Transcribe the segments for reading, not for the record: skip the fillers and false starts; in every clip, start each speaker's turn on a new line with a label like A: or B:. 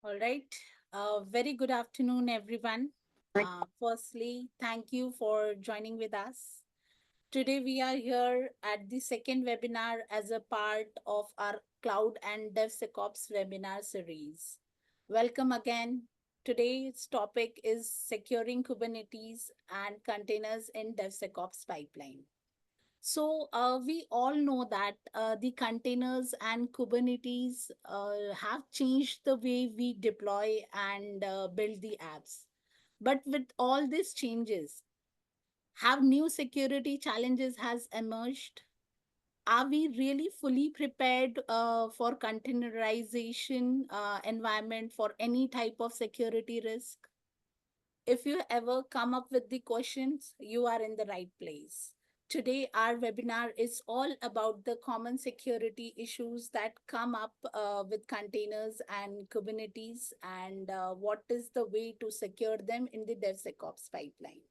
A: All right. Very good afternoon, everyone. Firstly, thank you for joining with us. Today, we are here at the second webinar as a part of our Cloud and DevSecOps webinar series. Welcome again. Today's topic is securing Kubernetes and containers in DevSecOps pipeline. We all know that the containers and Kubernetes have changed the way we deploy and build the apps. But with all these changes, have new security challenges has emerged? Are we really fully prepared for containerization environment for any type of security risk? If you ever come up with the questions, you are in the right place. Today, our webinar is all about the common security issues that come up with containers and Kubernetes and what is the way to secure them in the DevSecOps pipeline.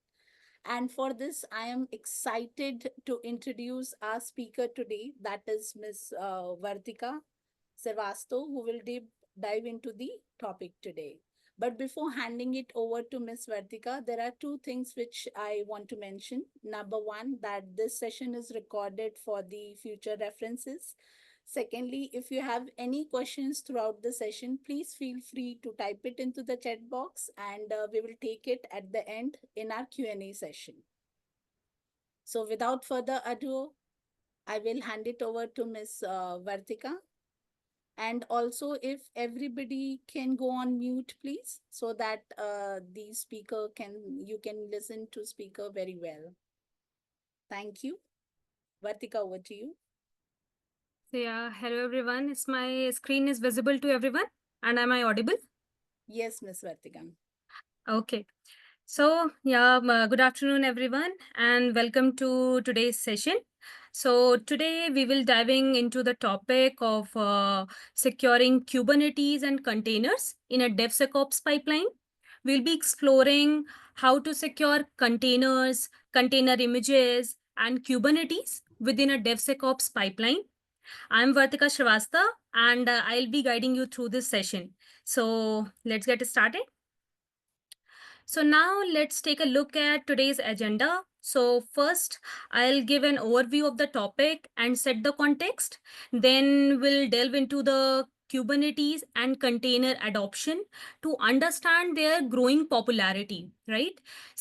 A: And for this, I am excited to introduce our speaker today, that is Ms. Vartika Servasto, who will dive into the topic today. But before handing it over to Ms. Vartika, there are two things which I want to mention. Number one, that this session is recorded for the future references. Secondly, if you have any questions throughout the session, please feel free to type it into the chat box and we will take it at the end in our Q&A session. So without further ado, I will hand it over to Ms. Vartika. And also, if everybody can go on mute, please, so that the speaker you can listen to speaker very well. Thank you. Vartika, over to you.
B: Hello everyone. Is my screen is visible to everyone? And am I audible?
A: Yes, Ms. Vartika.
B: Okay. Good afternoon everyone and welcome to today's session. So today we will diving into the topic of securing Kubernetes and containers in a DevSecOps pipeline. We'll be exploring how to secure containers, container images, and Kubernetes within a DevSecOps pipeline. I'm Vartika Shrivastava and I'll be guiding you through this session. So let's get started. So now let's take a look at today's agenda. So first, I'll give an overview of the topic and set the context. Then we'll delve into the Kubernetes and container adoption to understand their growing popularity, right?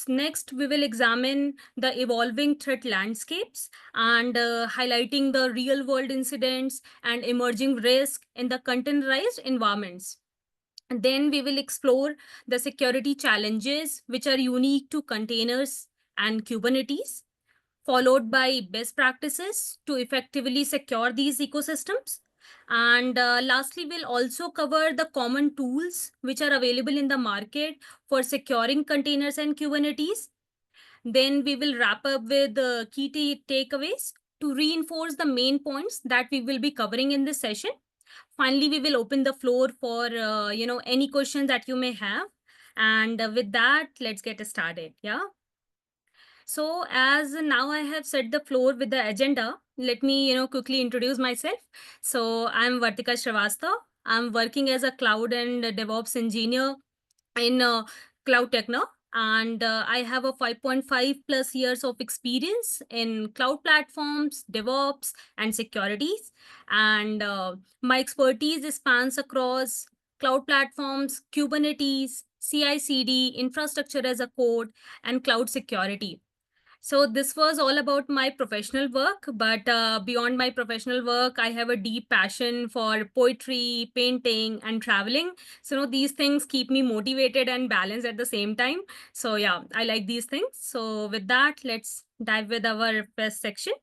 B: Next, we will examine the evolving threat landscapes and highlighting the real world incidents and emerging risk in the containerized environments. And then we will explore the security challenges which are unique to containers and Kubernetes, followed by best practices to effectively secure these ecosystems. And lastly, we'll also cover the common tools which are available in the market for securing containers and Kubernetes. Then we will wrap up with the key takeaways to reinforce the main points that we will be covering in this session. Finally, we will open the floor for any questions that you may have. And with that, let's get started. Yeah. So as now I have set the floor with the agenda, let me quickly introduce myself. So I'm Vartika Shrivastava. I'm working as a cloud and DevOps engineer in Cloud Techno, and I have a 5.5 plus years of experience in cloud platforms, DevOps, and securities. And my expertise spans across cloud platforms, Kubernetes, CI/CD, infrastructure as a code, and cloud security. So this was all about my professional work, but beyond my professional work, I have a deep passion for poetry, painting, and traveling. So these things keep me motivated and balanced at the same time. So yeah, I like these things. So with that, let's dive with our first section.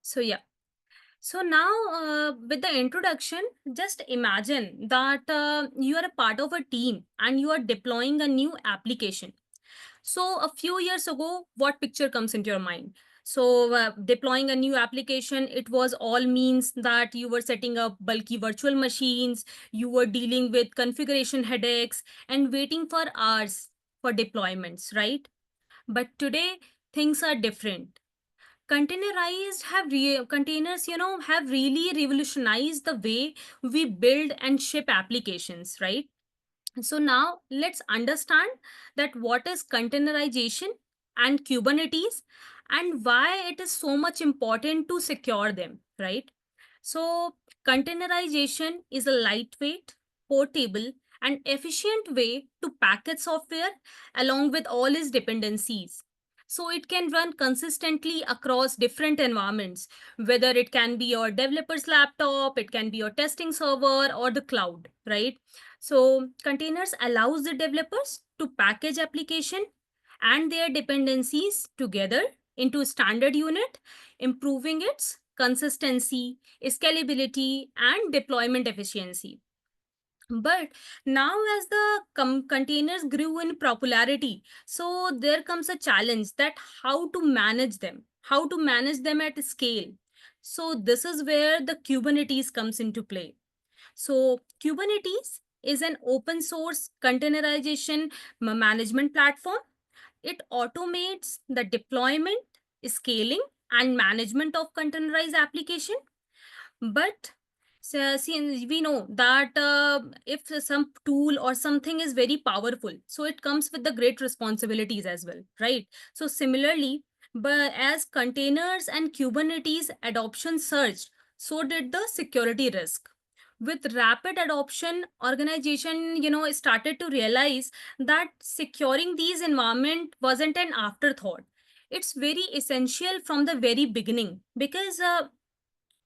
B: So yeah. So now, with the introduction, just imagine that you are a part of a team and you are deploying a new application. So a few years ago, what picture comes into your mind? So deploying a new application, it was all means that you were setting up bulky virtual machines, you were dealing with configuration headaches and waiting for hours for deployments, right? But today, things are different. containers, have really revolutionized the way we build and ship applications, right? So now let's understand that what is containerization and Kubernetes and why it is so much important to secure them, right? So containerization is a lightweight, portable, and efficient way to package software along with all its dependencies. So it can run consistently across different environments, whether it can be your developer's laptop, it can be your testing server or the cloud, right? So containers allows the developers to package application and their dependencies together into standard unit, improving its consistency, scalability, and deployment efficiency. But now, as the containers grew in popularity, so there comes a challenge that how to manage them at scale. So this is where the Kubernetes comes into play. So Kubernetes is an open source containerization management platform. It automates the deployment, scaling, and management of containerized application. But since we know that if some tool or something is very powerful, so it comes with the great responsibilities as well, right? So similarly, but as containers and Kubernetes adoption surged, so did the security risk. With rapid adoption, organization, started to realize that securing these environment wasn't an afterthought. It's very essential from the very beginning because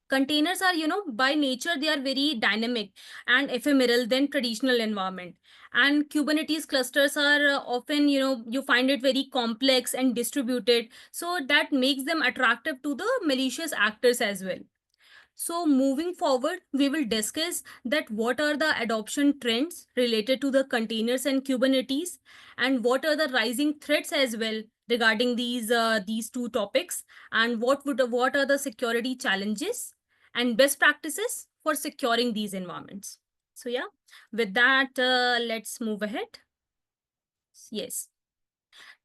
B: containers are, by nature they are very dynamic and ephemeral than traditional environment, and Kubernetes clusters are often, you find it very complex and distributed, so that makes them attractive to the malicious actors as well. So moving forward, we will discuss that what are the adoption trends related to the containers and Kubernetes, and what are the rising threats as well regarding these two topics, and what are the security challenges and best practices for securing these environments. So yeah, with that, let's move ahead. Yes,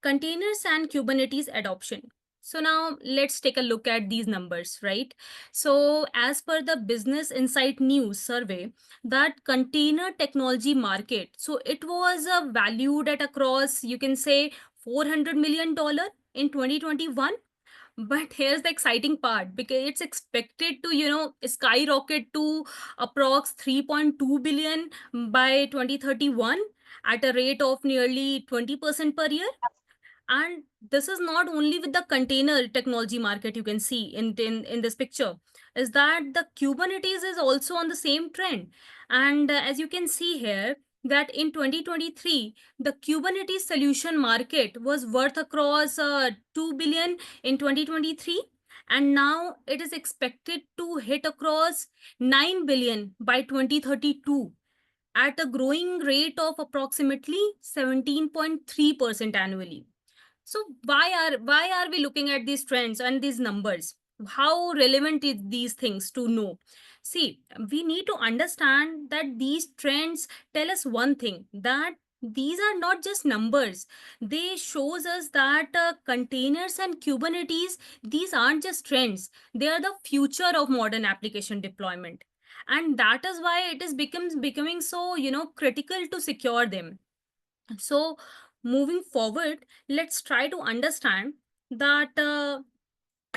B: containers and Kubernetes adoption. So now let's take a look at these numbers, right? So as per the Business Insight News survey, that container technology market, so it was valued at across, you can say, $400 million in 2021. But here's the exciting part, because it's expected to, skyrocket to approx 3.2 billion by 2031 at a rate of nearly 20% per year. And this is not only with the container technology market, you can see in this picture, is that the Kubernetes is also on the same trend. And as you can see here, that in 2023, the Kubernetes solution market was worth across 2 billion in 2023. And now it is expected to hit across 9 billion by 2032 at a growing rate of approximately 17.3% annually. So why are we looking at these trends and these numbers? How relevant is these things to know? See, we need to understand that these trends tell us one thing, that these are not just numbers. They shows us that containers and Kubernetes, these aren't just trends. They are the future of modern application deployment. And that is why it is becomes becoming so, critical to secure them. So, moving forward, let's try to understand that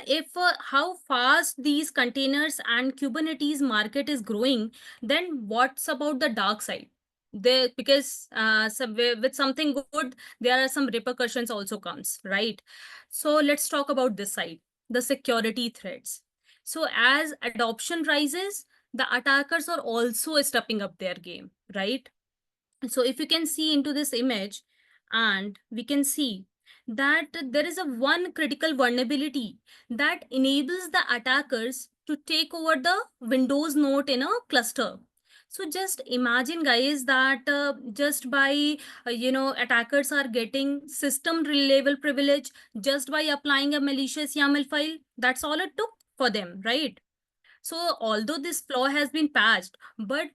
B: if how fast these containers and Kubernetes market is growing, then what's about the dark side? There, because with something good, there are some repercussions also comes, right? So let's talk about this side, the security threats. So as adoption rises, the attackers are also stepping up their game, right? So if you can see into this image, and we can see that there is a one critical vulnerability that enables the attackers to take over the Windows node in a cluster. So just imagine, guys, that just by attackers are getting system level privilege just by applying a malicious YAML file. That's all it took for them, right? So although this flaw has been patched, but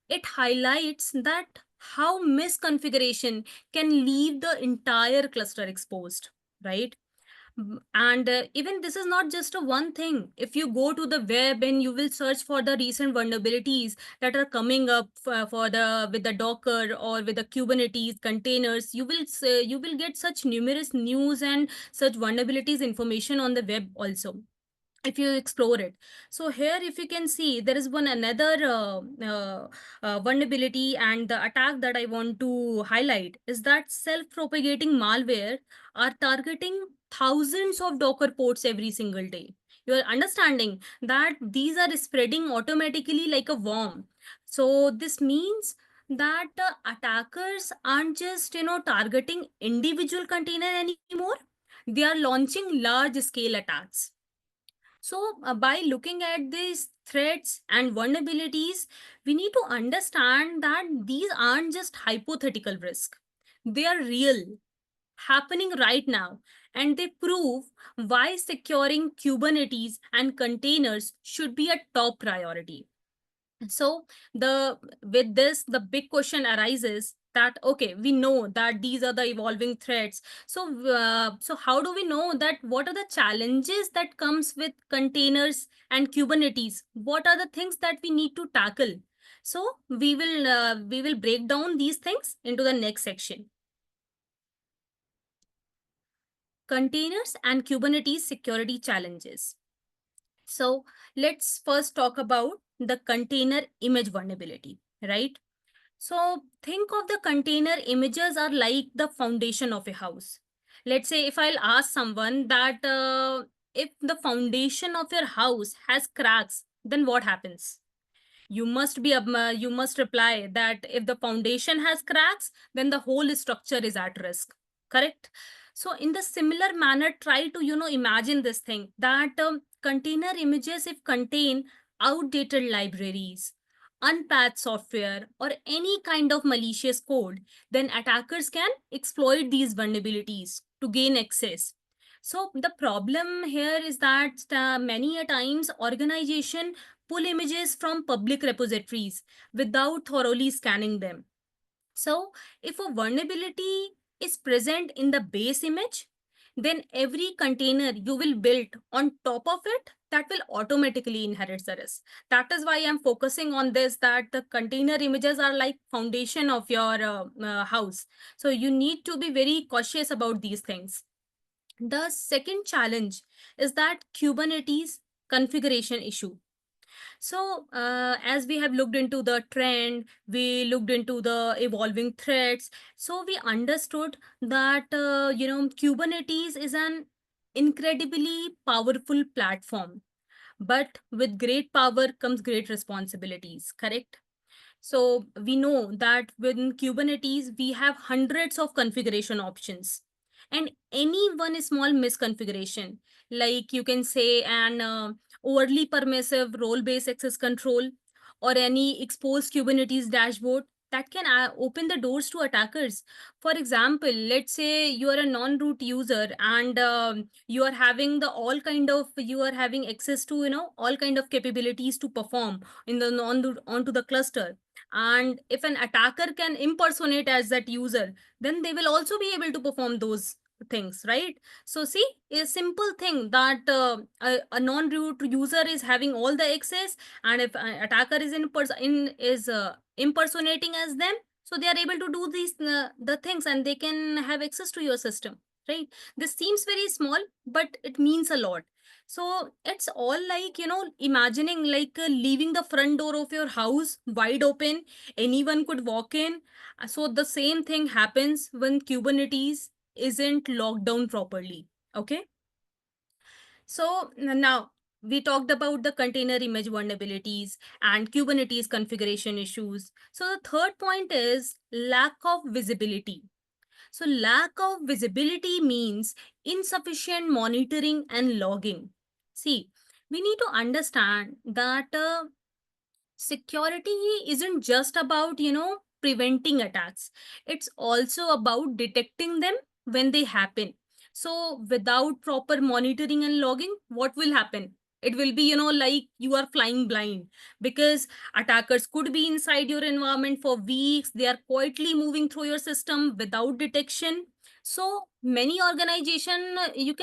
B: it highlights that how misconfiguration can leave the entire cluster exposed, right? And even this is not just a one thing. If you go to the web and you will search for the recent vulnerabilities that are coming up for the with the Docker or with the Kubernetes containers, you will get such numerous news and such vulnerabilities information on the web also, if you explore it. So here, if you can see, there is one another vulnerability, and the attack that I want to highlight is that self-propagating malware are targeting thousands of Docker ports every single day. You are understanding that these are spreading automatically like a worm. So this means that attackers aren't just targeting individual container anymore. They are launching large scale attacks. So, by looking at these threats and vulnerabilities, we need to understand that these aren't just hypothetical risks. They are real, happening right now, and they prove why securing Kubernetes and containers should be a top priority. So the with this, the big question arises that, okay, we know that these are the evolving threats. So so how do we know that what are the challenges that comes with containers and Kubernetes? What are the things that we need to tackle? So we will break down these things into the next section. Containers and Kubernetes security challenges. So let's first talk about the container image vulnerability, right? So think of the container images are like the foundation of a house. Let's say if I'll ask someone that if the foundation of your house has cracks, then what happens? You must reply that if the foundation has cracks, then the whole structure is at risk. Correct? So in the similar manner, try to imagine this thing that container images, if contain outdated libraries, unpatched software, or any kind of malicious code, then attackers can exploit these vulnerabilities to gain access. So the problem here is that many a times organization pull images from public repositories without thoroughly scanning them. So if a vulnerability is present in the base image, then every container you will build on top of it, that will automatically inherit the risk. That is why I'm focusing on this, that the container images are like foundation of your house. So you need to be very cautious about these things. The second challenge is that Kubernetes configuration issue. So, as we have looked into the trend, we looked into the evolving threats. So we understood that Kubernetes is an incredibly powerful platform, but with great power comes great responsibilities. Correct? So we know that within Kubernetes, we have hundreds of configuration options. And any one small misconfiguration, like you can say an overly permissive role-based access control or any exposed Kubernetes dashboard, that can open the doors to attackers. For example, let's say you are a non-root user and you are having access to all kind of capabilities to perform in the non onto the cluster, and if an attacker can impersonate as that user, then they will also be able to perform those things, right? So see, a simple thing that a non-root user is having all the access, and if an attacker is impersonating as them, so they are able to do these the things, and they can have access to your system, right? This seems very small, but it means a lot. So it's all like, imagining like leaving the front door of your house wide open, anyone could walk in. So the same thing happens when Kubernetes isn't locked down properly. Okay. So now we talked about the container image vulnerabilities and Kubernetes configuration issues. So the third point is lack of visibility. So lack of visibility means insufficient monitoring and logging. See, we need to understand that security isn't just about, preventing attacks. It's also about detecting them when they happen. So without proper monitoring and logging, what will happen? It will be, like you are flying blind, because attackers could be inside your environment for weeks. They are quietly moving through your system without detection. So many organization, you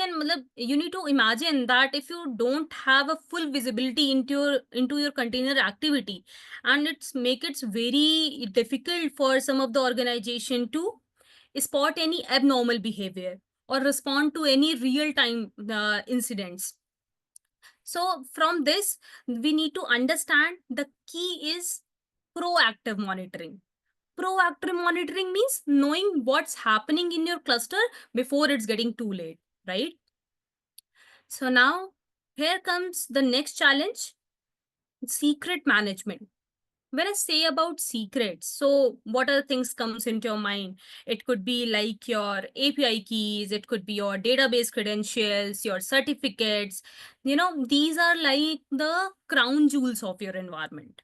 B: need to imagine that if you don't have a full visibility into your container activity, and it's make it very difficult for some of the organization to spot any abnormal behavior or respond to any real time incidents. So from this, we need to understand the key is proactive monitoring. Proactive monitoring means knowing what's happening in your cluster before it's getting too late, right? So now here comes the next challenge, secret management. When I say about secrets, so what other things comes into your mind? It could be like your API keys, it could be your database credentials, your certificates. These are like the crown jewels of your environment.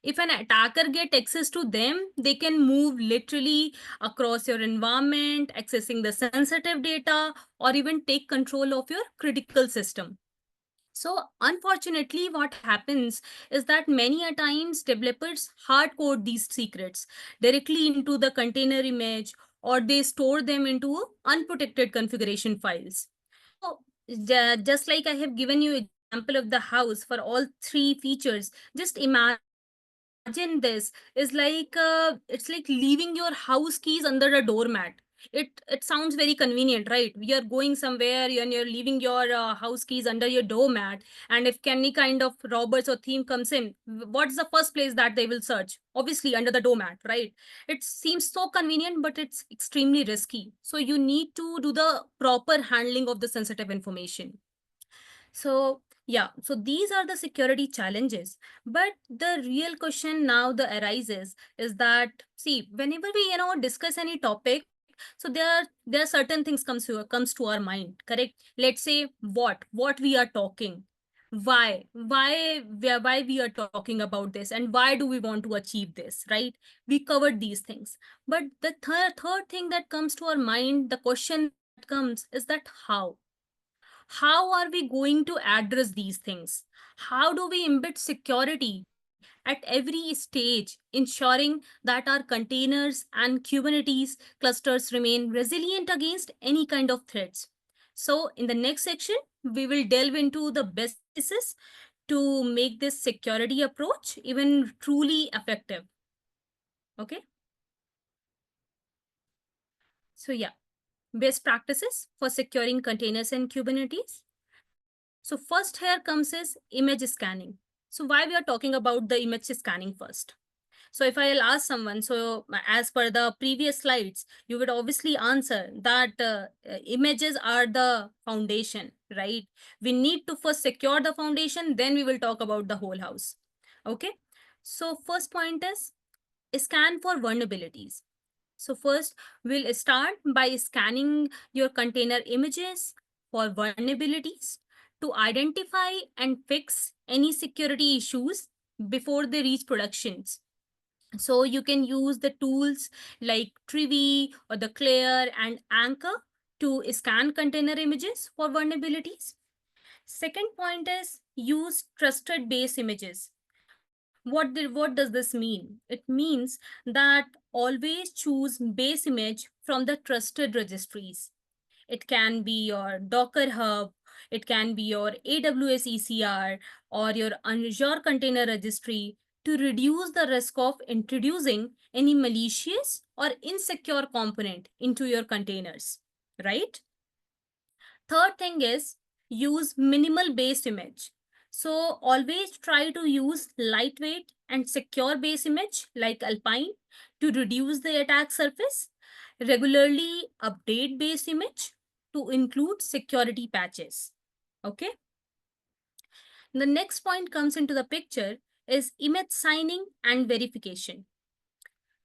B: If an attacker get access to them, they can move literally across your environment, accessing the sensitive data, or even take control of your critical system. So unfortunately, what happens is that many a times developers hard code these secrets directly into the container image, or they store them into unprotected configuration files. So just like I have given you example of the house for all three features, just imagine this is like it's like leaving your house keys under a doormat. It sounds very convenient, right? You're going somewhere and you're leaving your house keys under your doormat, and if any kind of robbers or thief comes in, what's the first place that they will search? Obviously under the doormat, right? It seems so convenient, but it's extremely risky, so you need to do the proper handling of the sensitive information. So yeah, so these are the security challenges. But the real question now the arises is that, see, whenever we discuss any topic, so there are certain things comes to our mind, correct? Let's say what we are talking, why we are talking about this, and why do we want to achieve this, right? We covered these things. But the third thing that comes to our mind, the question that comes is that how are we going to address these things? How do we embed security at every stage, ensuring that our containers and Kubernetes clusters remain resilient against any kind of threats? So, in the next section, we will delve into the best practices to make this security approach even truly effective. Okay. So, yeah, best practices for securing containers and Kubernetes. So first here comes is image scanning. So why we are talking about the image scanning first? So if I'll ask someone, so as per the previous slides, you would obviously answer that images are the foundation, right? We need to first secure the foundation, then we will talk about the whole house. Okay. So first point is scan for vulnerabilities. So first, we'll start by scanning your container images for vulnerabilities to identify and fix any security issues before they reach productions. So you can use the tools like Trivy or the Clear and Anchor to scan container images for vulnerabilities. Second point is use trusted base images. What does this mean? It means that always choose base image from the trusted registries. It can be your Docker Hub, it can be your AWS ECR, or your Azure Container Registry to reduce the risk of introducing any malicious or insecure component into your containers, right? Third thing is use minimal base image. So always try to use lightweight and secure base image like Alpine to reduce the attack surface. Regularly update base image to include security patches. Okay. The next point comes into the picture is image signing and verification.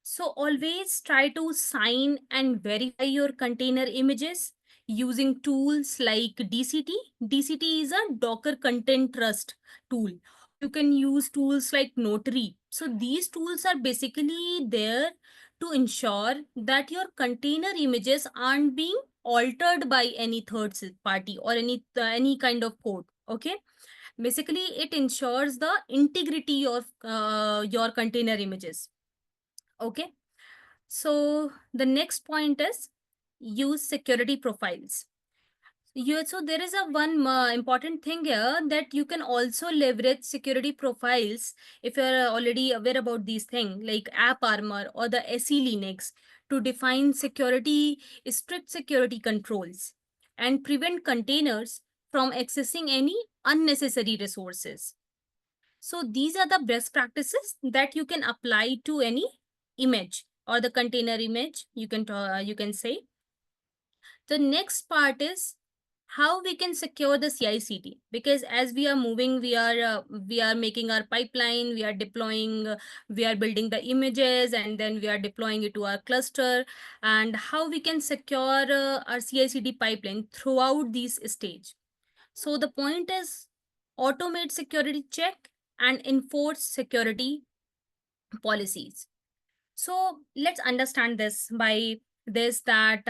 B: So always try to sign and verify your container images using tools like DCT. DCT is a Docker Content Trust tool. You can use tools like Notary. So these tools are basically there to ensure that your container images aren't being altered by any party or any kind of code. Okay. Basically, it ensures the integrity of your container images. Okay. So the next point is use security profiles. So there is a one important thing here, that you can also leverage security profiles if you're already aware about these things like AppArmor or the SE Linux, to define strict security controls and prevent containers from accessing any unnecessary resources. So these are the best practices that you can apply to any image or the container image, you can say. The next part is how we can secure the CI/CD, because as we are moving, we are making our pipeline, we are deploying, we are building the images, and then we are deploying it to our cluster. And how we can secure our CI/CD pipeline throughout these stage. So the point is automate security check and enforce security policies. So let's understand this by this, that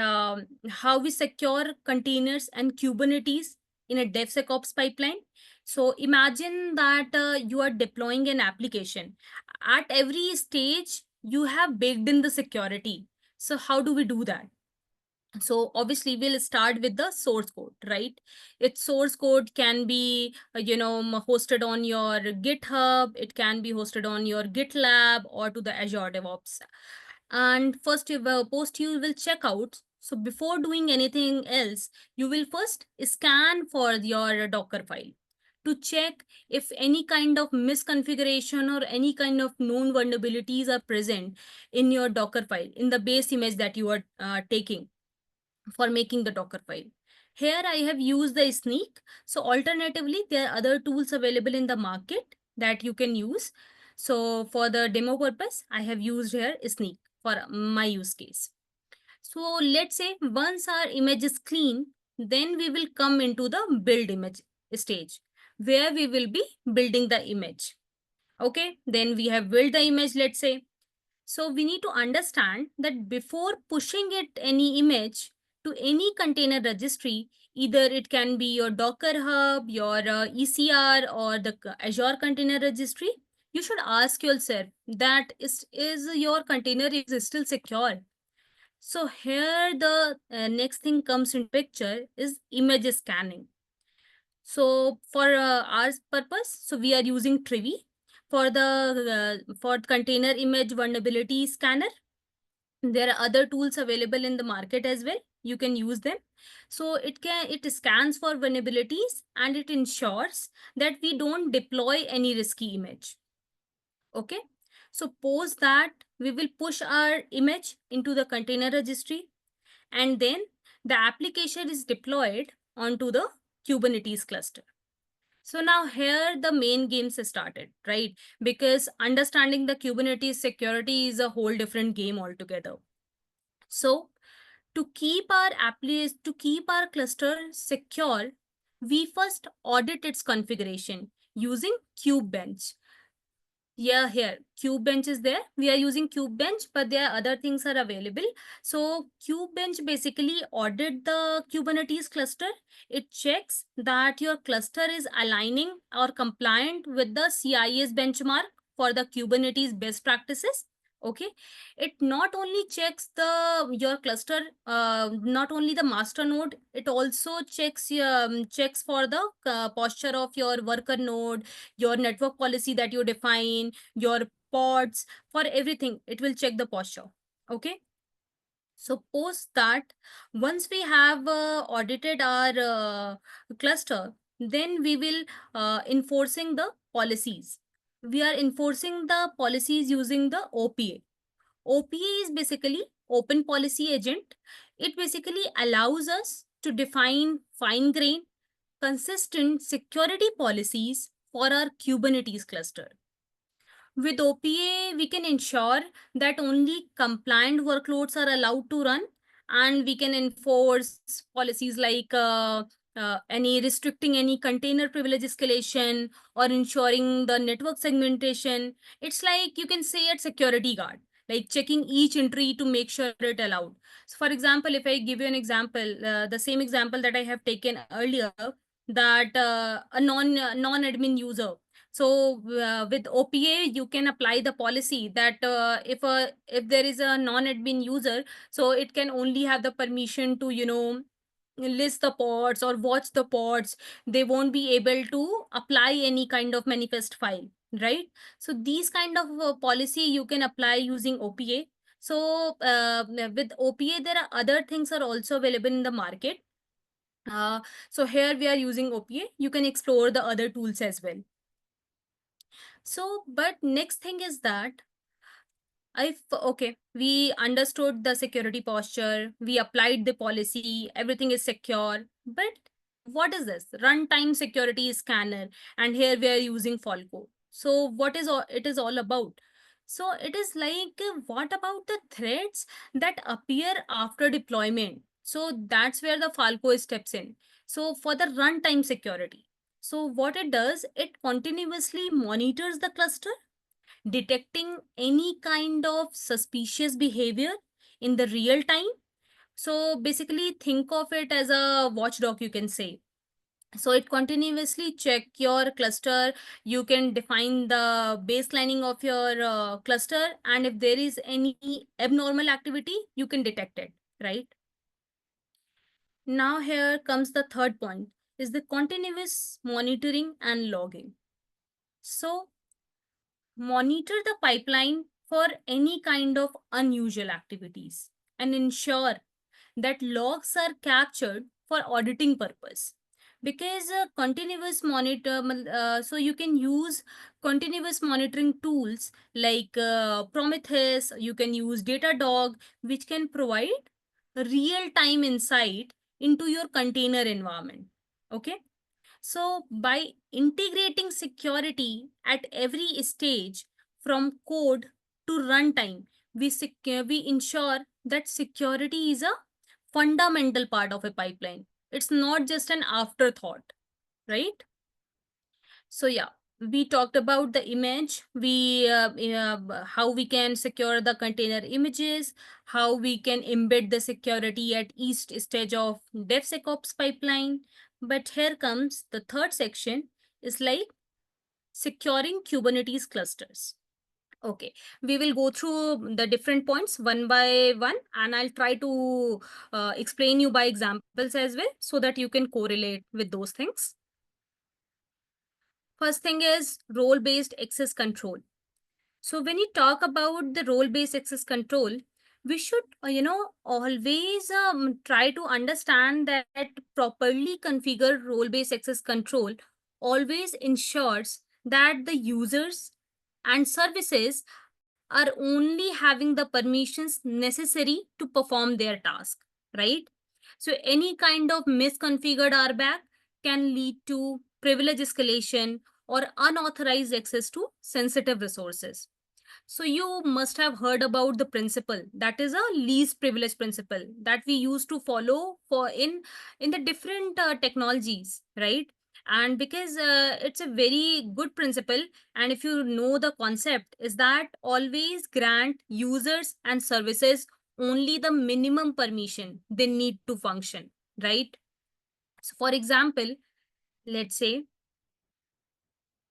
B: how we secure containers and Kubernetes in a DevSecOps pipeline. So imagine that you are deploying an application. At every stage, you have baked in the security. So how do we do that? So obviously we'll start with the source code, right? Its source code can be hosted on your GitHub, it can be hosted on your GitLab or to the Azure DevOps. And first post you will check out. So before doing anything else, you will first scan for your Docker file to check if any kind of misconfiguration or any kind of known vulnerabilities are present in your Docker file, in the base image that you are taking for making the Docker file. Here I have used the Snyk. So alternatively, there are other tools available in the market that you can use. So for the demo purpose, I have used here Snyk for my use case. So let's say once our image is clean, then we will come into the build image stage where we will be building the image. Okay, then we have built the image, let's say. So we need to understand that before pushing it any image to any container registry, either it can be your Docker Hub, your ECR, or the Azure Container Registry, you should ask yourself that is your container is still secure. So here the next thing comes in picture is image scanning. So for our purpose, so we are using Trivy for the for container image vulnerability scanner. There are other tools available in the market as well. You can use them. So it scans for vulnerabilities and it ensures that we don't deploy any risky image. Okay. So post that, we will push our image into the container registry, and then the application is deployed onto the Kubernetes cluster. So now here the main games started, right? Because understanding the Kubernetes security is a whole different game altogether. So to keep our cluster secure, we first audit its configuration using Kubebench. Yeah, here Kubebench is there. We are using Kubebench, but there are other things are available. So Kubebench basically audit the Kubernetes cluster. It checks that your cluster is aligning or compliant with the CIS benchmark for the Kubernetes best practices. Okay, it not only checks your cluster, not only the master node, it also checks for the posture of your worker node, your network policy that you define, your pods, for everything. It will check the posture. Okay. So post that, once we have audited our cluster, then we will enforcing the policies. We are enforcing the policies using the OPA. OPA is basically Open Policy Agent. It basically allows us to define fine-grained, consistent security policies for our Kubernetes cluster. With OPA, we can ensure that only compliant workloads are allowed to run, and we can enforce policies like any restricting any container privilege escalation or ensuring the network segmentation. It's like you can say a security guard, like checking each entry to make sure it allowed. So for example, if I give you an example, the same example that I have taken earlier, that a non-admin user. So with OPA, you can apply the policy that if there is a non-admin user, so it can only have the permission to list the pods or watch the pods. They won't be able to apply any kind of manifest file, right? So these kind of policy you can apply using OPA. So with OPA, there are other things are also available in the market. Uh, so here we are using OPA. You can explore the other tools as well. So, but next thing is that okay, we understood the security posture, we applied the policy, everything is secure. But what is this? Runtime security scanner, and here we are using Falco. So, what is it is all about? So, it is like what about the threats that appear after deployment? So, that's where the Falco steps in. So, for the runtime security. So, what it does, it continuously monitors the cluster, detecting any kind of suspicious behavior in the real time. So basically think of it as a watchdog, you can say. So it continuously check your cluster. You can define the baselining of your cluster, and if there is any abnormal activity, you can detect it, right? Now here comes the third point, is the continuous monitoring and logging. So monitor the pipeline for any kind of unusual activities and ensure that logs are captured for auditing purpose. Because continuous so you can use continuous monitoring tools like Prometheus. You can use Datadog, which can provide real time insight into your container environment. Okay, so, by integrating security at every stage from code to runtime, we ensure that security is a fundamental part of a pipeline. It's not just an afterthought, right? So yeah, we talked about the image, how we can secure the container images, how we can embed the security at each stage of DevSecOps pipeline. But here comes the third section, is like securing Kubernetes clusters. Okay, we will go through the different points one by one, and I'll try to explain you by examples as well so that you can correlate with those things. First thing is role-based access control. So when you talk about the role-based access control, we should, always try to understand that properly configured role-based access control always ensures that the users and services are only having the permissions necessary to perform their task, right? So any kind of misconfigured RBAC can lead to privilege escalation or unauthorized access to sensitive resources. So you must have heard about the principle, that is a least privilege principle that we used to follow for in the different technologies, right? And because it's a very good principle, and if you know the concept, is that always grant users and services only the minimum permission they need to function, right? So for example, let's say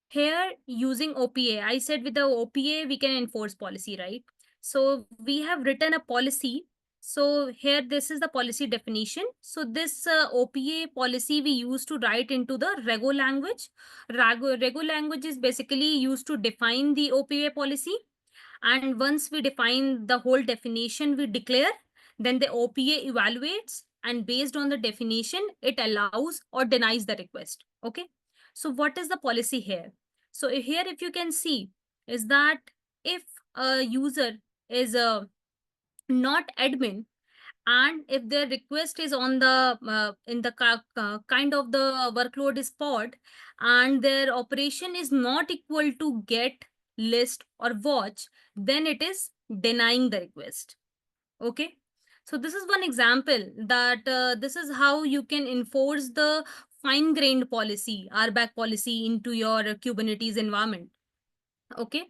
B: here using OPA, I said with the OPA we can enforce policy, right? So we have written a policy. So here this is the policy definition. So this OPA policy we used to write into the Rego language. Rego language is basically used to define the OPA policy. And once we define the whole definition, we declare, then the OPA evaluates, and based on the definition, it allows or denies the request. Okay. So what is the policy here? So here, if you can see, is that if a user is a not admin, and if their request is on the in the kind of the workload is pod, and their operation is not equal to get, list or watch, then it is denying the request. Okay, so this is one example that this is how you can enforce the fine grained policy, RBAC policy, into your Kubernetes environment. Okay,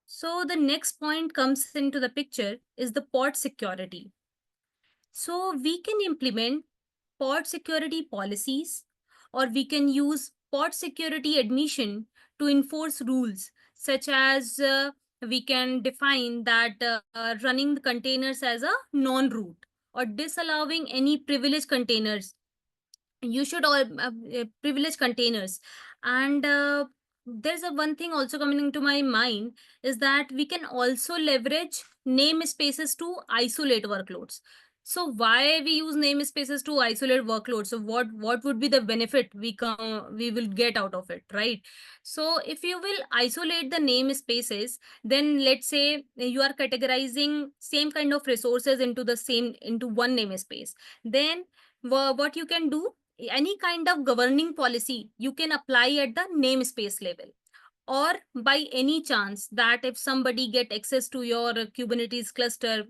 B: so the next point comes into the picture is the pod security. So we can implement pod security policies, or we can use pod security admission to enforce rules, such as we can define that running the containers as a non-root, or disallowing any privileged containers. You should all privilege containers. And there's a one thing also coming into my mind, is that we can also leverage namespaces to isolate workloads. So why we use namespaces to isolate workloads? So what would be the benefit we will get out of it, right? So if you will isolate the namespaces, then let's say you are categorizing same kind of resources into one namespace. Then what you can do, any kind of governing policy you can apply at the namespace level. Or by any chance that if somebody get access to your Kubernetes cluster,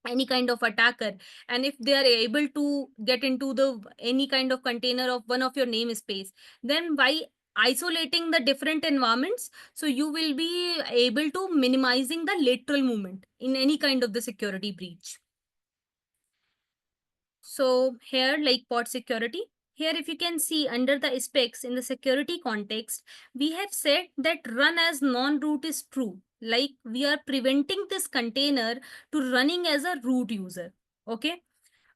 B: any kind of attacker, and if they are able to get into the any kind of container of one of your namespace, then by isolating the different environments, so you will be able to minimizing the lateral movement in any kind of the security breach. So here, like pod security, here if you can see under the specs in the security context, we have said that run as non-root is true. Like we are preventing this container to running as a root user. Okay.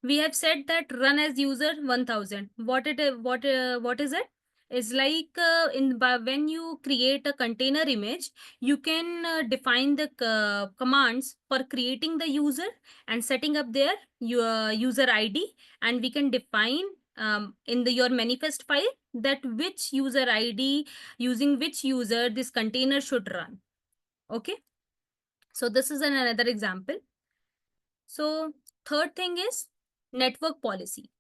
B: We have said that run as user 1000. What is it? Is like when you create a container image, you can define the commands for creating the user and setting up their your user ID, and we can define in your manifest file that which user ID, using which user this container should run. Okay, so this is another example. So third thing is network policy.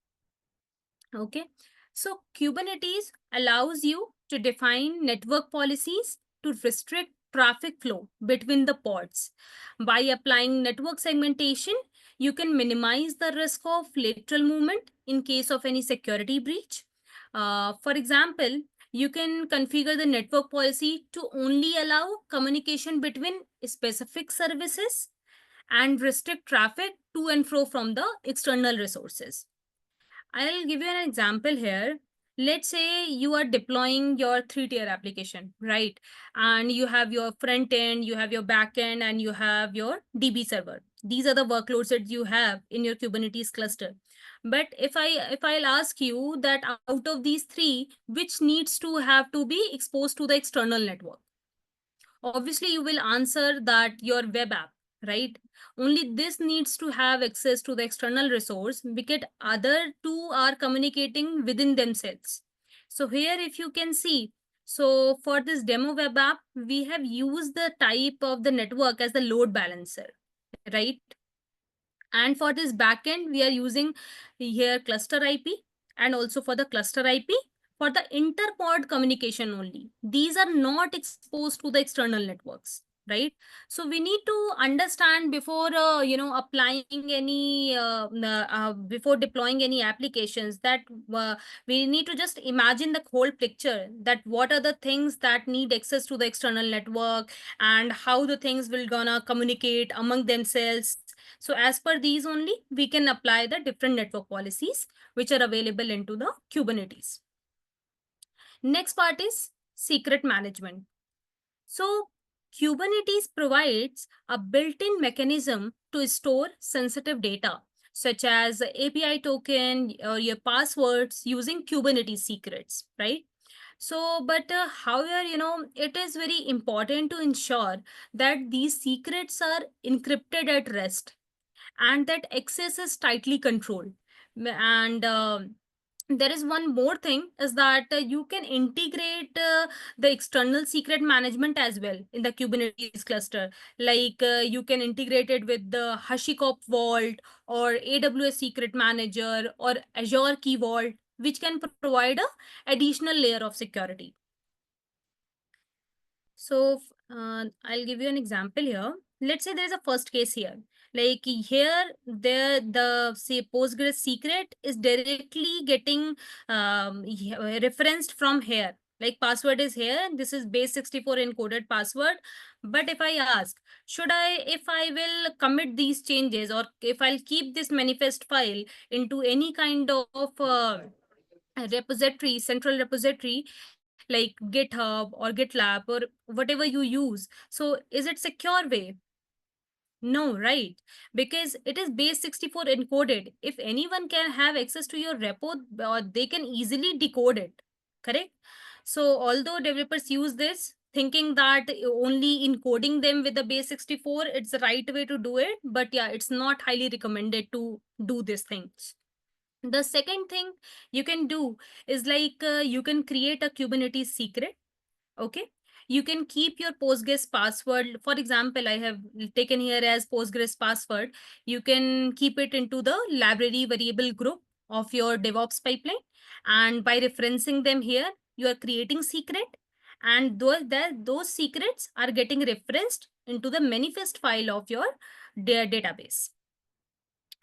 B: Okay, so Kubernetes allows you to define network policies to restrict traffic flow between the pods. By applying network segmentation, you can minimize the risk of lateral movement in case of any security breach. For example, you can configure the network policy to only allow communication between specific services and restrict traffic to and fro from the external resources. I'll give you an example here. Let's say you are deploying your three-tier application, right? And you have your front end, you have your back end, and you have your DB server. These are the workloads that you have in your Kubernetes cluster. But if I'll ask you that out of these three, which needs to have to be exposed to the external network? Obviously you will answer that your web app, right? Only this needs to have access to the external resource because other two are communicating within themselves. So here if you can see, so for this demo web app, we have used the type of the network as the load balancer, right? And for this backend, we are using here cluster IP, and also for the cluster IP for the interpod communication only. These are not exposed to the external networks, right? So we need to understand before applying any before deploying any applications, that we need to just imagine the whole picture, that what are the things that need access to the external network and how the things will gonna communicate among themselves. So as per these only, we can apply the different network policies which are available into the Kubernetes. Next part is secret management. So Kubernetes provides a built-in mechanism to store sensitive data, such as API token or your passwords using Kubernetes secrets, right? So, but however, it is very important to ensure that these secrets are encrypted at rest and that access is tightly controlled. And there is one more thing, is that you can integrate the external secret management as well in the Kubernetes cluster. Like you can integrate it with the HashiCorp Vault or AWS Secret Manager or Azure Key Vault, which can provide a additional layer of security. So I'll give you an example here. Let's say there's a first case here. Like here, the say Postgres secret is directly getting referenced from here. Like password is here. This is base 64 encoded password. But if I ask, if I will commit these changes, or if I'll keep this manifest file into any kind of repository, central repository, like GitHub or GitLab or whatever you use. So is it secure way? No, right? Because it is base 64 encoded. If anyone can have access to your repo, they can easily decode it. Correct? So although developers use this, thinking that only encoding them with the base 64, it's the right way to do it. But yeah, it's not highly recommended to do these things. The second thing you can do is like you can create a Kubernetes secret. Okay, you can keep your Postgres password. For example, I have taken here as Postgres password. You can keep it into the library variable group of your DevOps pipeline, and by referencing them here, you are creating secret, and those secrets are getting referenced into the manifest file of your database,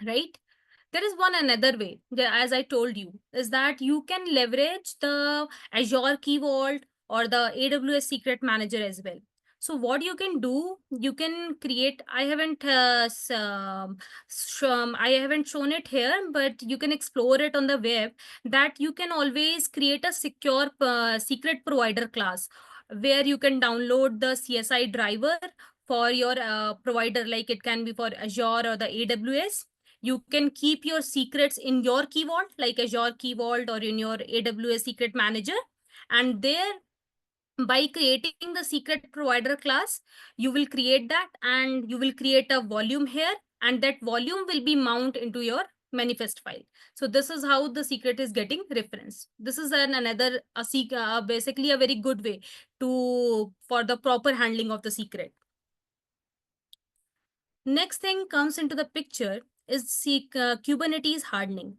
B: right? There is one another way, as I told you, is that you can leverage the Azure Key Vault or the AWS Secret Manager as well. So what you can do, you can create, I haven't shown it here, but you can explore it on the web, that you can always create a secure secret provider class where you can download the CSI driver for your provider, like it can be for Azure or the AWS. You can keep your secrets in your Key Vault, like Azure Key Vault, or in your AWS Secret Manager. And there, by creating the secret provider class, you will create that, and you will create a volume here, and that volume will be mount into your manifest file. So this is how the secret is getting referenced. This is another basically a very good way for the proper handling of the secret. Next thing comes into the picture is Kubernetes hardening.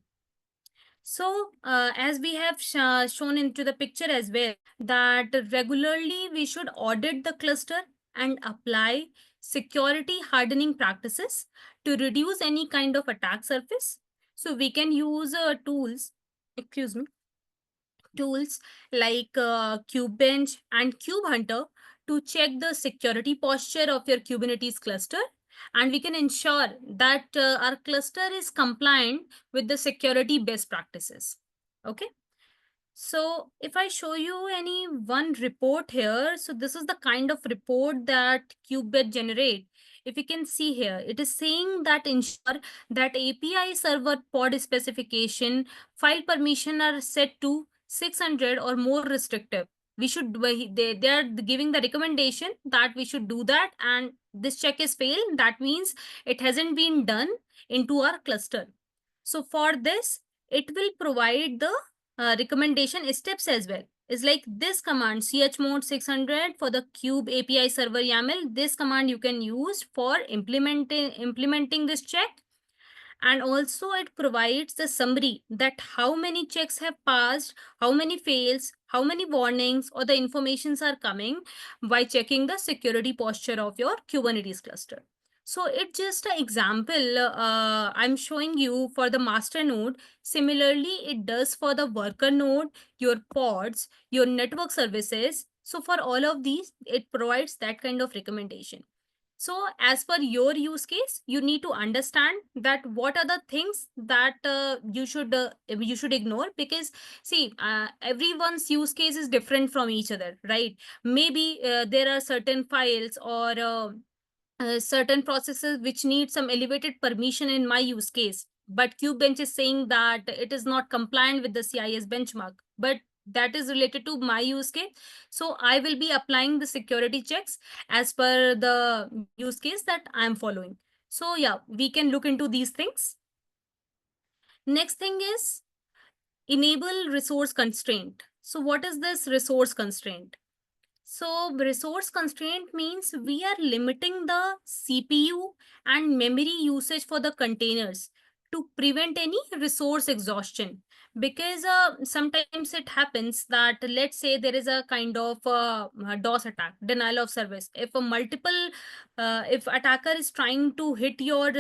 B: So, as we have shown into the picture as well, that regularly we should audit the cluster and apply security hardening practices to reduce any kind of attack surface. So, we can use excuse me, tools like Kubebench and KubeHunter to check the security posture of your Kubernetes cluster. And we can ensure that our cluster is compliant with the security best practices. Okay. So if I show you any one report here, so this is the kind of report that KubeBet generate. If you can see here, it is saying that ensure that API server pod specification file permission are set to 600 or more restrictive. We should, they are giving the recommendation that we should do that, and this check is failed. That means it hasn't been done into our cluster. So for this, it will provide the recommendation steps as well. Is like this command chmod 600 for the kube API server YAML. This command you can use for implementing this check. And also it provides the summary that how many checks have passed, how many fails, how many warnings or the informations are coming by checking the security posture of your Kubernetes cluster. So it's just an example I'm showing you for the master node. Similarly, it does for the worker node, your pods, your network services. So for all of these, it provides that kind of recommendation. So as per your use case, you need to understand that what are the things that you should ignore, because see, everyone's use case is different from each other, right? Maybe there are certain files or certain processes which need some elevated permission in my use case, but Kubebench is saying that it is not compliant with the CIS benchmark, but that is related to my use case. So I will be applying the security checks as per the use case that I'm following. So yeah, we can look into these things. Next thing is enable resource constraint. So what is this resource constraint? So resource constraint means we are limiting the CPU and memory usage for the containers to prevent any resource exhaustion. Because sometimes it happens that, let's say there is a kind of DOS attack, denial of service. If attacker is trying to hit your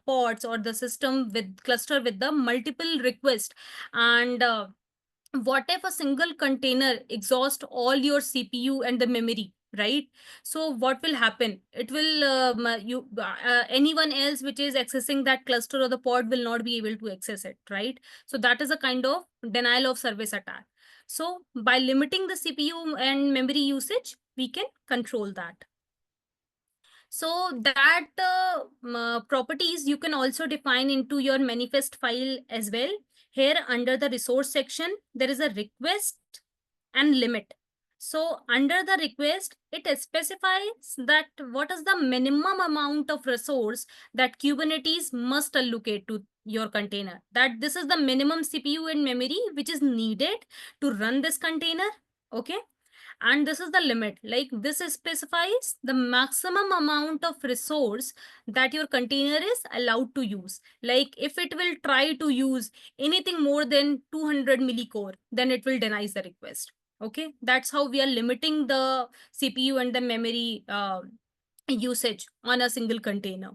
B: pods or the system with cluster with the multiple requests, and what if a single container exhausts all your CPU and the memory, right? So what will happen? It will anyone else which is accessing that cluster or the pod will not be able to access it, right? So that is a kind of denial of service attack. So by limiting the CPU and memory usage, we can control that. So that properties you can also define into your manifest file as well. Here under the resource section, there is a request and limit. So under the request, it specifies that what is the minimum amount of resource that Kubernetes must allocate to your container. That this is the minimum CPU and memory which is needed to run this container. Okay. And this is the limit, like this specifies the maximum amount of resource that your container is allowed to use. Like if it will try to use anything more than 200 millicore, then it will deny the request. Okay, that's how we are limiting the CPU and the memory usage on a single container.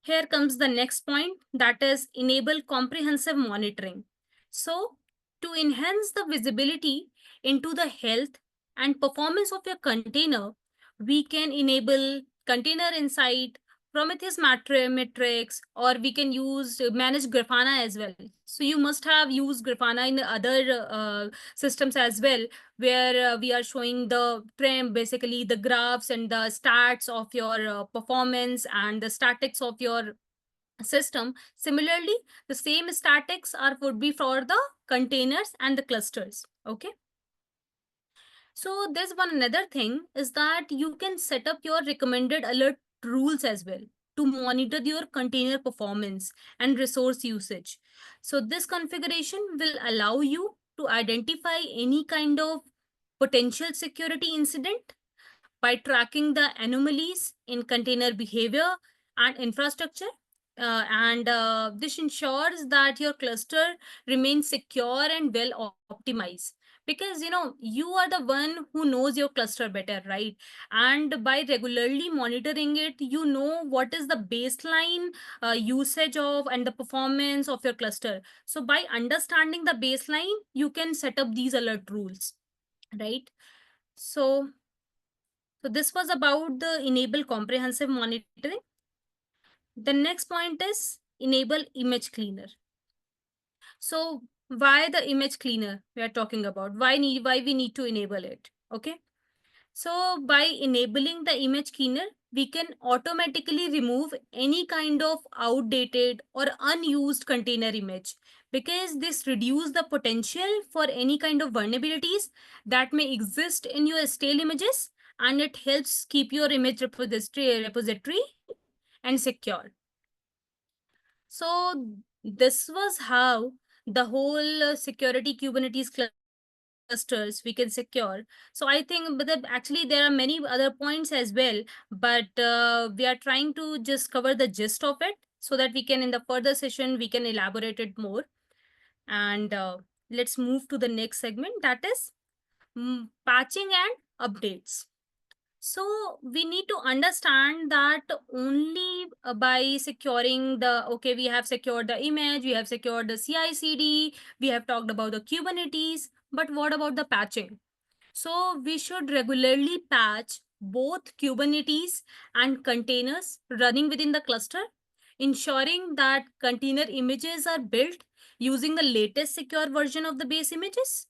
B: Here comes the next point, that is enable comprehensive monitoring. So to enhance the visibility into the health and performance of your container, we can enable container insight, Prometheus metrics, or we can use manage Grafana as well. So you must have used Grafana in other systems as well, where we are showing the trend, basically the graphs and the stats of your performance and the statics of your system. Similarly, the same statics are would be for the containers and the clusters. Okay. So there's one another thing is that you can set up your recommended alert rules as well to monitor your container performance and resource usage. So this configuration will allow you to identify any kind of potential security incident by tracking the anomalies in container behavior and infrastructure. And this ensures that your cluster remains secure and well optimized, because you are the one who knows your cluster better, right? And by regularly monitoring it, you know what is the baseline usage of and the performance of your cluster. So by understanding the baseline, you can set up these alert rules, right? So this was about the enable comprehensive monitoring. The next point is enable image cleaner. So why the image cleaner we are talking about? Why we need to enable it? Okay. So by enabling the image cleaner, we can automatically remove any kind of outdated or unused container image, because this reduces the potential for any kind of vulnerabilities that may exist in your stale images, and it helps keep your image repository and secure. So this was how the whole security Kubernetes clusters we can secure. So I think, but actually there are many other points as well, but we are trying to just cover the gist of it so that we can, in the further session, we can elaborate it more. And let's move to the next segment, that is patching and updates. So we need to understand that only by securing the, okay, we have secured the image, we have secured the CI/CD, we have talked about the Kubernetes, but what about the patching? So we should regularly patch both Kubernetes and containers running within the cluster, ensuring that container images are built using the latest secure version of the base images,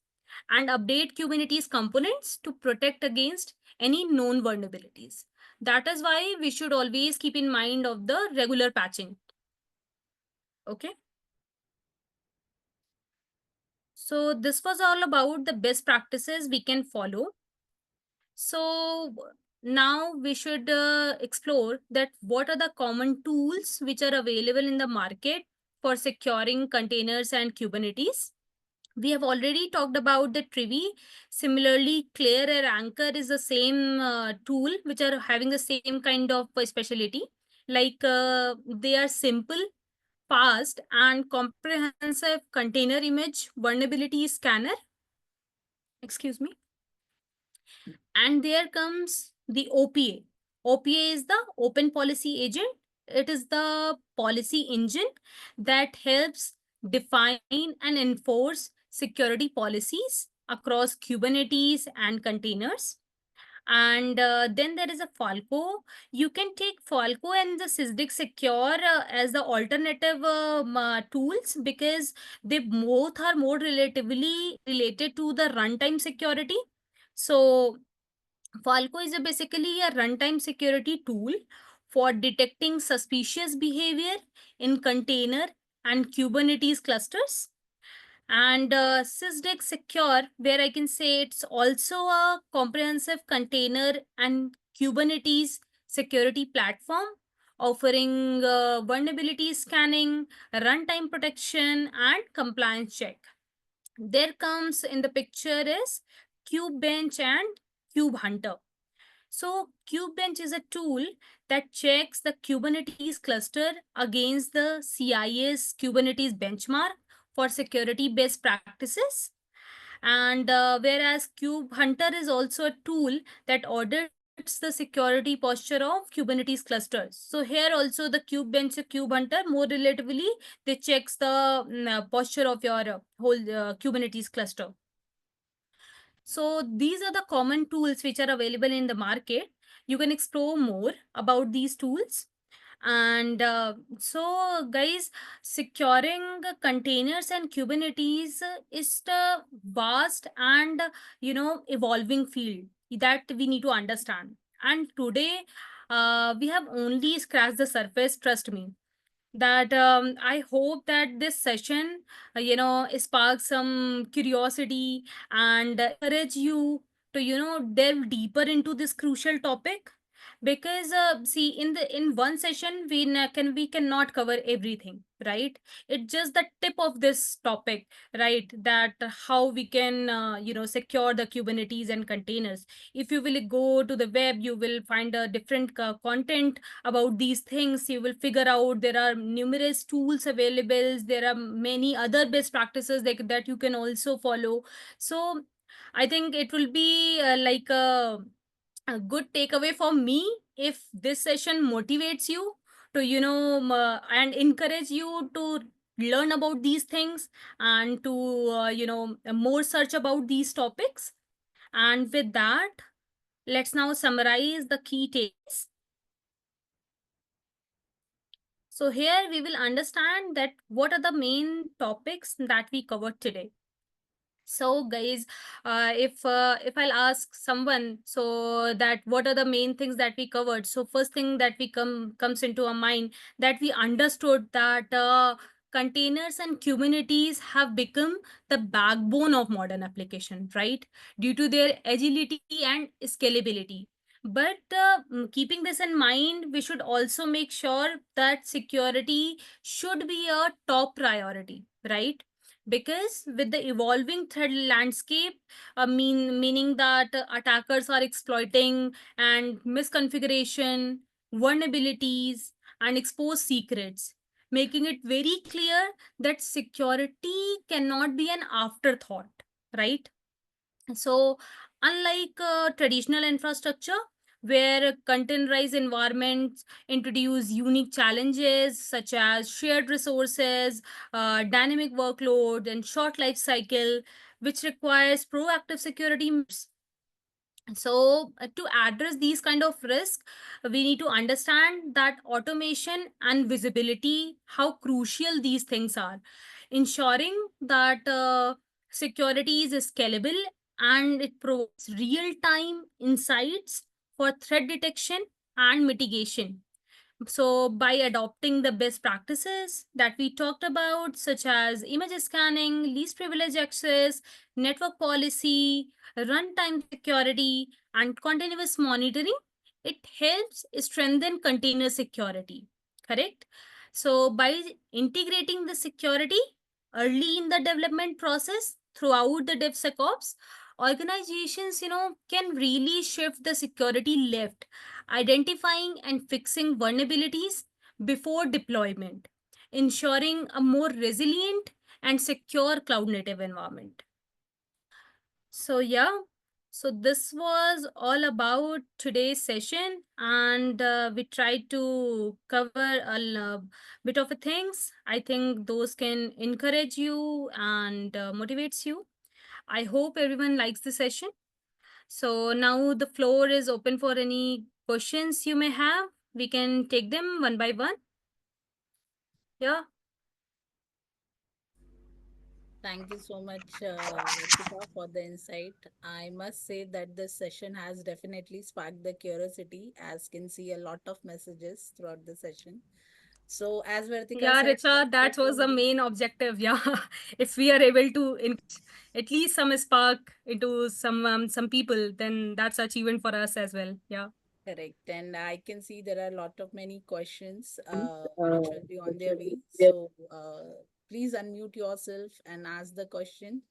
B: and update Kubernetes components to protect against any known vulnerabilities. That is why we should always keep in mind of the regular patching. Okay. So this was all about the best practices we can follow. So now we should explore that what are the common tools which are available in the market for securing containers and Kubernetes. We have already talked about the Trivy. Similarly, Claire and Anchor is the same tool which are having the same kind of specialty. Like they are simple, fast, and comprehensive container image vulnerability scanner. Excuse me. And there comes the OPA. OPA is the Open Policy Agent. It is the policy engine that helps define and enforce security policies across Kubernetes and containers. And then there is a Falco. You can take Falco and the Sysdig Secure as the alternative tools, because they both are more relatively related to the runtime security. So Falco is basically a runtime security tool for detecting suspicious behavior in container and Kubernetes clusters. And Sysdig Secure, where I can say it's also a comprehensive container and Kubernetes security platform, offering vulnerability scanning, runtime protection, and compliance check. There comes in the picture is KubeBench and KubeHunter. So KubeBench is a tool that checks the Kubernetes cluster against the CIS Kubernetes benchmark for security best practices. And whereas KubeHunter is also a tool that audits the security posture of Kubernetes clusters. So here also the KubeBench, KubeHunter, more relatively, they checks the posture of your whole Kubernetes cluster. So these are the common tools which are available in the market. You can explore more about these tools. And so, guys, securing containers and Kubernetes is the vast and evolving field that we need to understand. And today, we have only scratched the surface. Trust me, that I hope that this session, sparks some curiosity and encourage you to, delve deeper into this crucial topic. Because see, in one session we cannot cover everything, right? It's just the tip of this topic, right? That how we can secure the Kubernetes and containers. If you will go to the web, you will find a different content about these things. You will figure out there are numerous tools available, there are many other best practices that you can also follow. So I think it will be like a good takeaway for me if this session motivates you to and encourage you to learn about these things and to more search about these topics. And with that, let's now summarize the key takes. So here we will understand that what are the main topics that we covered today. So guys, if I'll ask someone, so that what are the main things that we covered? So first thing that we comes into our mind, that we understood that containers and Kubernetes have become the backbone of modern application, right? Due to their agility and scalability. But keeping this in mind, we should also make sure that security should be a top priority, right? Because with the evolving threat landscape, meaning that attackers are exploiting and misconfiguration, vulnerabilities, and exposed secrets, making it very clear that security cannot be an afterthought, right? So, unlike traditional infrastructure, where containerized environments introduce unique challenges such as shared resources, dynamic workload, and short life cycle, which requires proactive security measures. So to address these kind of risk, we need to understand that automation and visibility, how crucial these things are, ensuring that security is scalable and it provides real time insights for threat detection and mitigation. So, by adopting the best practices that we talked about, such as image scanning, least privilege access, network policy, runtime security, and continuous monitoring, it helps strengthen container security. Correct? So, by integrating the security early in the development process throughout the DevSecOps, organizations, can really shift the security left, identifying and fixing vulnerabilities before deployment, ensuring a more resilient and secure cloud native environment. So, yeah, so this was all about today's session, and we tried to cover bit of a things. I think those can encourage you and motivates you. I hope everyone likes the session. So now the floor is open for any questions you may have. We can take them one by one. Yeah.
A: Thank you so much, Ritika, for the insight. I must say that this session has definitely sparked the curiosity, as can see a lot of messages throughout the session. So, as Vartika
B: Yeah,
A: said,
B: Richa, that was the main objective. Yeah. If we are able to at least some spark into some people, then that's achievement for us as well. Yeah.
A: correct. And I can see there are a lot of many questions which will be on their way. So, please unmute yourself and ask the question.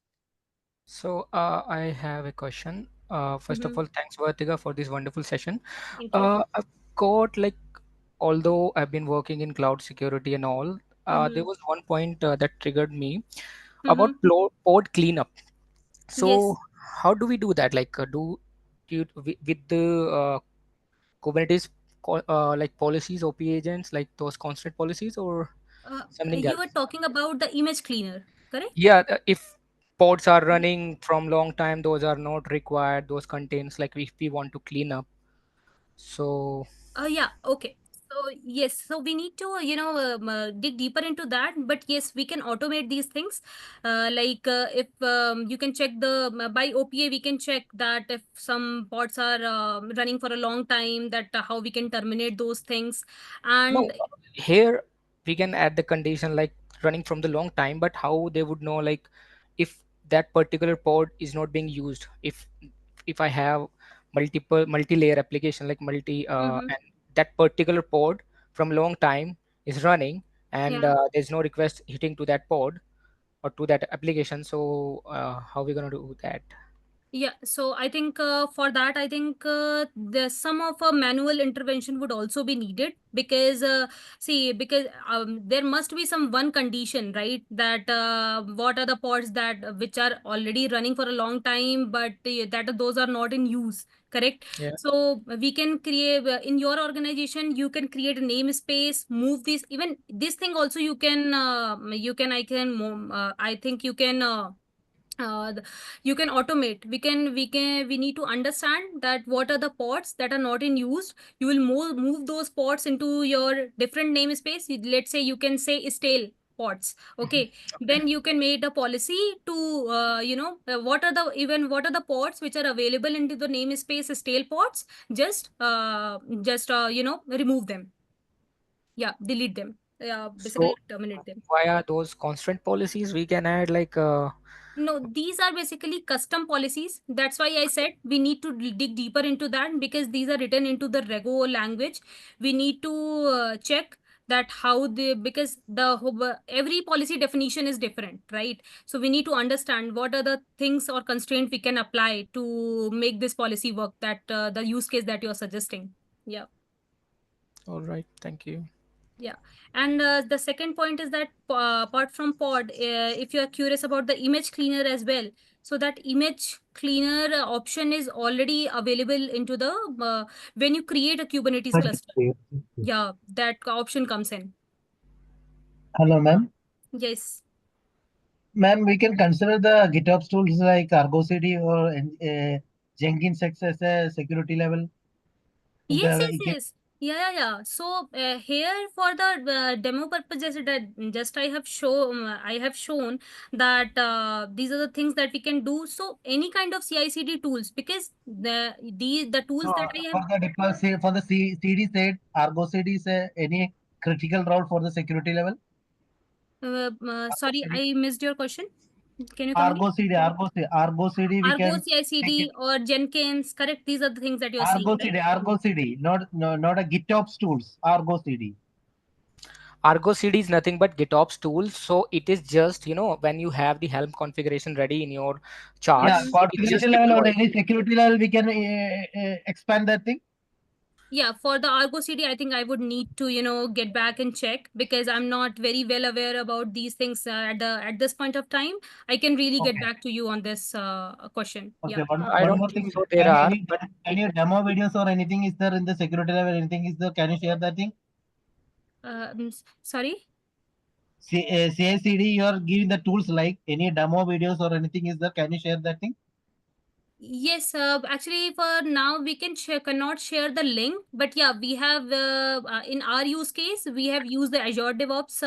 C: So I have a question. First of
B: Mm-hmm.
C: all, thanks Vartiga for this wonderful session.
B: Thank you.
C: I've got like, although I've been working in cloud security and all, there
B: Mm-hmm.
C: was one point that triggered me about
B: Mm-hmm.
C: pod cleanup. So
B: Yes.
C: how do we do that? Like, do you, with the Kubernetes like policies, OP agents, like those constant policies, or something
B: You were
C: else?
B: talking about the image cleaner, correct?
C: Yeah, if pods are running from long time, those are not required. Those contains like if we want to clean up. So
B: Yeah, okay. So yes, so we need to, dig deeper into that. But yes, we can automate these things. If you can check by OPA, we can check that if some pods are running for a long time, that how we can terminate those things.
C: no,
B: And
C: here we can add the condition like running from the long time, but how they would know like if that particular pod is not being used. If I have multiple multi-layer application like multi
B: Mhm.
C: and that particular pod from long time is running and
B: Yeah.
C: there's no request hitting to that pod or to that application. So how we gonna do that?
B: Yeah, so I think for that, I think the some of a manual intervention would also be needed because because there must be some one condition, right? That what are the pods that which are already running for a long time, but that those are not in use, correct?
C: Yeah.
B: So we can create in your organization, you can create a namespace, move this, even this thing also I think you can. You can automate. We need to understand that what are the pods that are not in use. You will move those pods into your different namespace. Let's say you can say stale pods,
C: Mhm.
B: okay?
C: Okay.
B: Then you can make a policy to what are the pods which are available into the namespace stale pods. Just remove them. Yeah, delete them. Basically
C: So
B: terminate them.
C: via those constant policies, we can add like
B: No, these are basically custom policies. That's why I said we need to dig deeper into that because these are written into the Rego language. We need to check that how the because every policy definition is different, right? So we need to understand what are the things or constraints we can apply to make this policy work. That the use case that you're suggesting. Yeah.
C: all right, thank you.
B: Yeah, and the second point is that apart from pod, if you are curious about the image cleaner as well, so that image cleaner option is already available into the when you create a Kubernetes cluster. Yeah, that option comes in.
D: Hello, ma'am.
B: Yes.
D: Ma'am, we can consider the GitOps tools like Argo CD or Jenkins X as a security level in
B: Yes,
D: the
B: yes, yes. Yeah, yeah, yeah. So here for the demo purposes, just I have shown that these are the things that we can do. So any kind of CI/CD tools, because the tools
D: no,
B: that I have.
D: for the for the CD side, Argo CD is any critical role for the security level? Argo
B: Sorry,
D: CD,
B: I missed your question. Can you come again?
D: Argo CD, Argo CD, we
B: Argo
D: can take it.
B: CI/CD or Jenkins, correct? These are the things that you are saying, right?
D: Argo CD, not no, not a GitOps tools. Argo CD.
C: Argo CD is nothing but GitOps tool. So it is just, when you have the Helm configuration ready in your
D: Yeah,
B: Mm-hmm.
C: charts, it's
D: configuration
C: just
D: level or
C: deployed.
D: any security level, we can expand that thing.
B: Yeah, for the Argo CD, I think I would need to, get back and check because I'm not very well aware about these things at this point of time. I can really get
D: Okay.
B: back to you on this question.
D: Okay,
B: Yeah.
C: I
D: one
C: don't
D: more
C: think
D: thing.
C: so there are, but
D: Any demo videos or anything is there in the security level? Anything is there? Can you share that thing?
B: Sorry.
D: CI/CD, you are giving the tools like any demo videos or anything is there? Can you share that thing?
B: Yes, actually, for now we cannot share the link, but yeah, we have in our use case we have used the Azure DevOps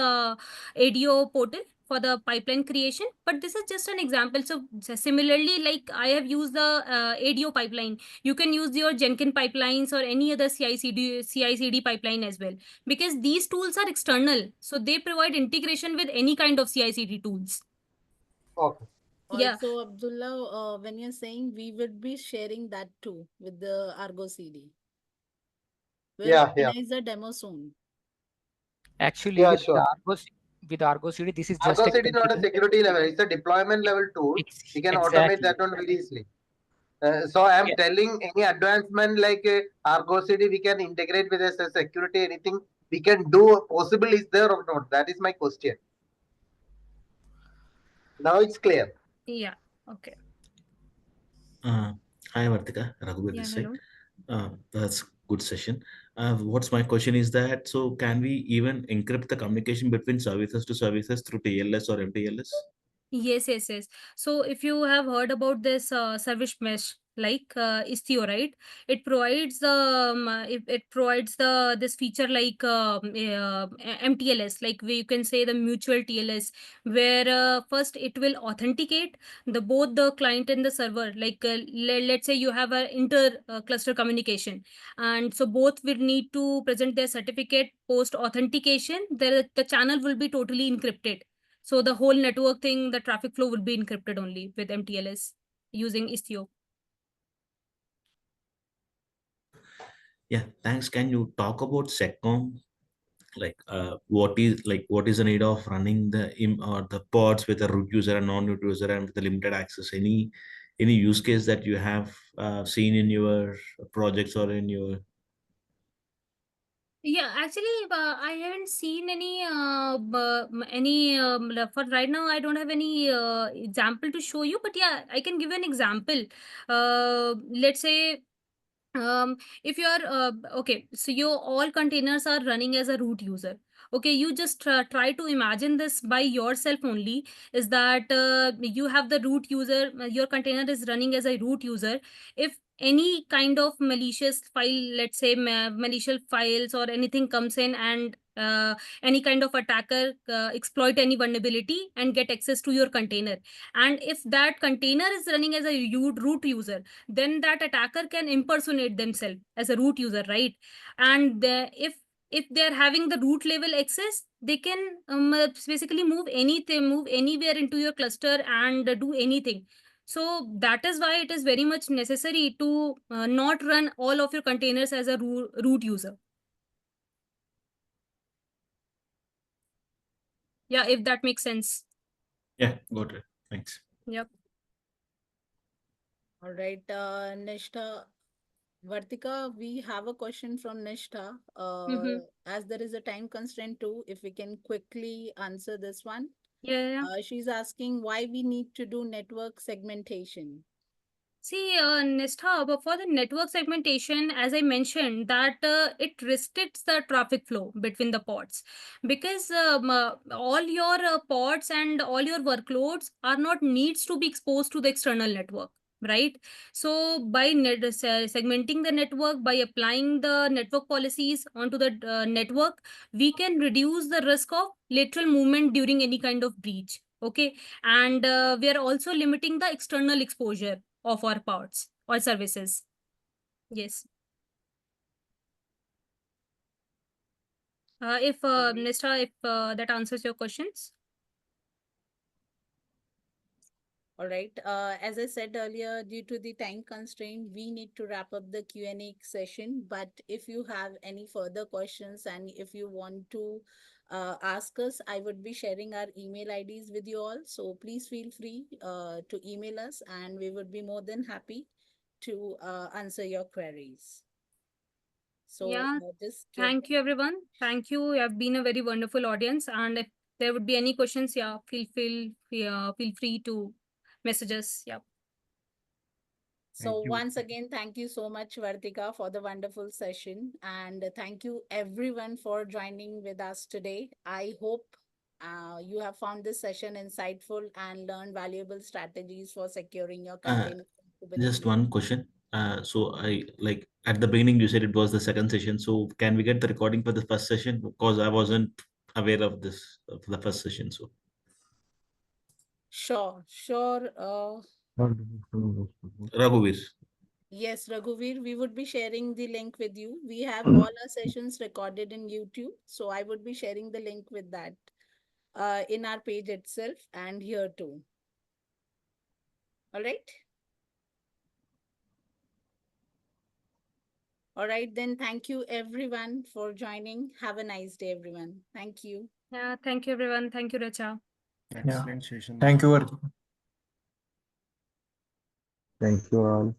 B: ADO portal for the pipeline creation. But this is just an example. So similarly, like I have used the ADO pipeline, you can use your Jenkins pipelines or any other CI/CD pipeline as well, because these tools are external, so they provide integration with any kind of CI/CD tools.
D: Okay.
B: Yeah.
A: Also, Abdullah, when you're saying we would be sharing that too with the Argo CD. We'll
D: Yeah, yeah,
A: organize a demo soon.
C: Actually,
D: yeah,
C: with the
D: sure.
C: Argo CD, this is just
D: Argo
C: a
D: CD is not a
C: configuration.
D: security level; it's a deployment level tool. We can automate
C: Exactly.
D: that one very easily. So I am
C: Yeah.
D: telling any advancement like Argo CD, we can integrate with a security. Anything we can do possible is there or not? That is my question. Now it's clear.
B: Yeah. Okay.
E: Hi, Vartika. Raghuveer
B: Yeah.
E: this side.
B: Hello.
E: That's good session. What's my question is that, so can we even encrypt the communication between services to services through TLS or MTLS?
B: Yes, yes, yes. So if you have heard about this service mesh, like Istio, right? It provides it provides this feature like MTLS, like you can say the mutual TLS, where first it will authenticate the both the client and the server. Like let's say you have a inter cluster communication, and so both will need to present their certificate post authentication. The channel will be totally encrypted, so the whole network thing, the traffic flow would be encrypted only with MTLS using Istio.
E: Yeah, thanks. Can you talk about SecCom? What is the need of running the or the pods with a root user and non-root user and with the limited access? Any use case that you have seen in your projects or in your.
B: Yeah, actually, I haven't seen any for right now. I don't have any example to show you, but yeah, I can give an example. Let's say if you are okay, so your all containers are running as a root user. Okay, you just try to imagine this by yourself only, is that you have the root user, your container is running as a root user. If any kind of malicious file, let's say malicious files or anything comes in, and any kind of attacker exploit any vulnerability and get access to your container, and if that container is running as a root user, then that attacker can impersonate themselves as a root user, right? And if they're having the root level access, they can basically move anything, move anywhere into your cluster and do anything. So that is why it is very much necessary to not run all of your containers as a root user. Yeah, if that makes sense.
E: Yeah, got it. Thanks.
B: Yep.
A: All right, Nishta, Vartika, we have a question from Nishta.
B: Mm-hmm.
A: As there is a time constraint too, if we can quickly answer this one.
B: Yeah, yeah.
A: She's asking why we need to do network segmentation.
B: See, Nistha, but for the network segmentation, as I mentioned, that it restricts the traffic flow between the pods, because all your pods and all your workloads are not needs to be exposed to the external network, right? So by segmenting the network, by applying the network policies onto the network, we can reduce the risk of lateral movement during any kind of breach. Okay, and we are also limiting the external exposure of our parts or services. Yes. If
A: Right.
B: Nishta, if that answers your questions.
A: All right. As I said earlier, due to the time constraint, we need to wrap up the Q&A session. But if you have any further questions and if you want to ask us, I would be sharing our email IDs with you all. So please feel free to email us and we would be more than happy to answer your queries. So
B: Yeah.
A: just give
B: Thank you, everyone. Thank you. You have been a very wonderful audience. And if there would be any questions, yeah, feel free to message us. Yeah.
A: So
E: Thank you.
A: once again, thank you so much, Vartika, for the wonderful session. And thank you everyone for joining with us today. I hope you have found this session insightful and learned valuable strategies for securing your container in
E: Just
A: Kubernetes.
E: one question. So I like at the beginning you said it was the second session. So can we get the recording for the first session? Because I wasn't aware of this of the first session. So
A: Sure, sure.
E: Raghuveer.
A: Yes, Raghuveer, we would be sharing the link with you. We have all our sessions recorded in YouTube, so I would be sharing the link with that in our page itself and here too. All right. All right, then thank you everyone for joining. Have a nice day, everyone. Thank you.
B: Yeah, thank you everyone. Thank you, Richa.
F: Excellent session. Thank you, Arjun.
G: Thank you all.